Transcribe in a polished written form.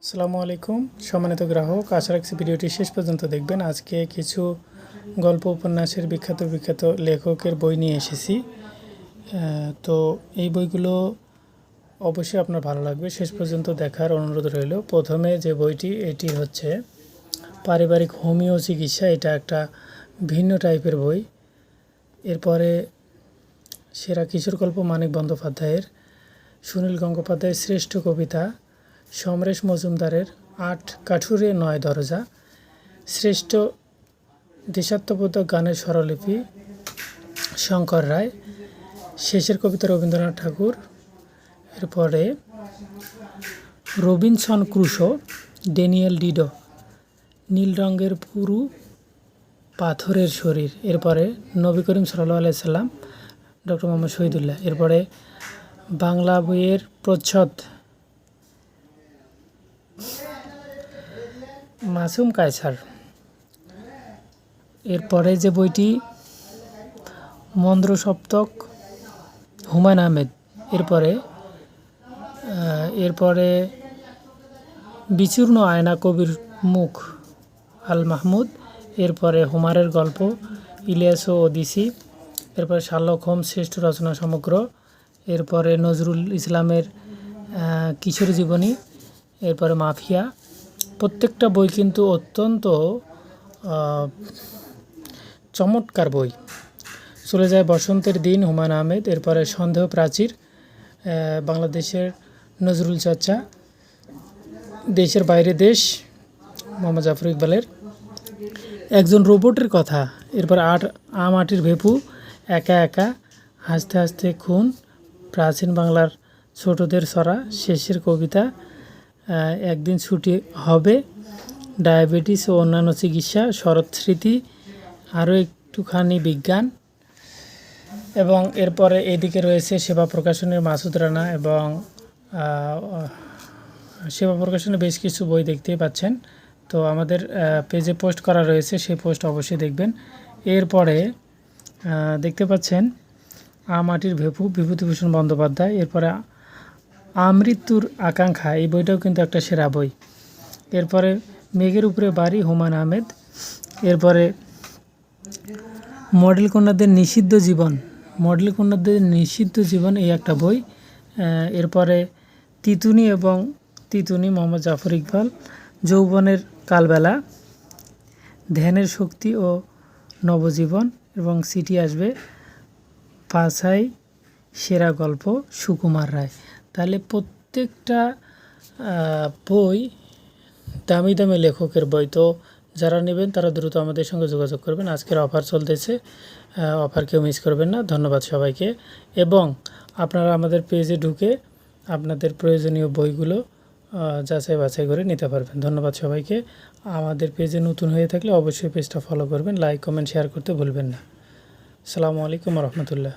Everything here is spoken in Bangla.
আসসালামু আলাইকুম সম্মানিত গ্রাহক, আশা রাখছি ভিডিওটি শেষ পর্যন্ত দেখবেন। আজকে কিছু গল্প উপন্যাসের বিখ্যাত লেখকের বই নিয়ে এসেছি। তো এই বইগুলো অবশ্যই আপনার ভালো লাগবে, শেষ পর্যন্ত দেখার অনুরোধ রইল। প্রথমে যে বইটি, এটি হচ্ছে পারিবারিক হোমিও চিকিৎসা। এটা একটা ভিন্ন টাইপের বই। এরপরে সেরা কিশোর গল্প মানিক বন্দ্যোপাধ্যায়ের, সুনীল গঙ্গোপাধ্যায়ের শ্রেষ্ঠ কবিতা, সমরেশ মজুমদারের ৮ কাঠুরে ৯ দরজা, শ্রেষ্ঠ দেশাত্মবোধক গানের স্বরলিপি শঙ্কর রায়, শেষের কবিতা রবীন্দ্রনাথ ঠাকুর। এরপরে রবিনসন ক্রুশো, ড্যানিয়েল ডিডো, নীল রঙের পুরু পাথরের শরীর। এরপরে নবী করিম সাল্লাল্লাহু আলাইহি সাল্লাম, ডক্টর মোহাম্মদ শহীদুল্লাহ। এরপরে বাংলা বইয়ের প্রচ্ছদ মাসুম কায়সার। এরপরে যে বইটি মন্দ্র সপ্তক, হুমায়ুন আহমেদ। এরপরে বিচূর্ণ আয়না, কবির মুখ, আল মাহমুদ। এরপরে হোমারের গল্প, ইলিয়াস ও ওদিসি। এরপরে শার্লক হোমস শ্রেষ্ঠ রচনা সমগ্র। এরপরে নজরুল ইসলামের কিশোর জীবনী। এরপরে মাফিয়া। প্রত্যেকটা বই কিন্তু অত্যন্ত চমৎকার বই। চলে যায় বসন্তের দিন, হুমায়ুন আহমেদ। এরপরে সন্দেহ প্রাচীর, বাংলাদেশের নজরুল চর্চা, দেশের বাইরে দেশ, মোহাম্মদ জাফর ইকবালের একজন রোবটের কথা। এরপর মাটির ভেপু, একা একা, হাসতে হাসতে খুন, প্রাচীন বাংলার ছোটদের ছড়া, শেষের কবিতা, একদিন ছুটি হবে, ডায়াবেটিস ও অন্যান্য চিকিৎসা, শরৎ স্মৃতি, আরও একটুখানি বিজ্ঞান। এবং এরপরে এদিকে রয়েছে সেবা প্রকাশনের মাসুদ রানা, এবং সেবা প্রকাশনের বেশ কিছু বই দেখতেই পাচ্ছেন। তো আমাদের পেজে পোস্ট করা রয়েছে, সেই পোস্ট অবশ্যই দেখবেন। এরপরে দেখতে পাচ্ছেন মাটির ভেপু, বিভূতিভূষণ বন্দ্যোপাধ্যায়। এরপরে আমৃত্যুর আকাঙ্ক্ষা, এই বইটাও কিন্তু একটা সেরা বই। এরপরে মেঘের উপরে বাড়ি, হুমায়ুন আহমেদ। এরপরে মডেল কন্যাদের নিষিদ্ধ জীবন, এই একটা বই। এরপরে তিতুনি, মোহাম্মদ জাফর ইকবাল। যৌবনের কালবেলা, ধ্যানের শক্তি ও নবজীবন। এবং সিটি আসবে পাছাই সেরা গল্প, সুকুমার রায়। তাহলে প্রত্যেকটা বই দামি দামি লেখকের বই। তো যারা নেবেন তারা দ্রুত আমাদের সঙ্গে যোগাযোগ করবেন। আজকের অফার চলতেছে, অফার কেউ মিস করবেন না। ধন্যবাদ সবাইকে। এবং আপনারা আমাদের পেজে ঢুকে আপনাদের প্রয়োজনীয় বইগুলো যাচাই বাছাই করে নিতে পারবেন। ধন্যবাদ সবাইকে। আমাদের পেজে নতুন হয়ে থাকলে অবশ্যই পেজটা ফলো করবেন, লাইক কমেন্ট শেয়ার করতে ভুলবেন না। আসসালামু আলাইকুম রহমতুল্লাহ।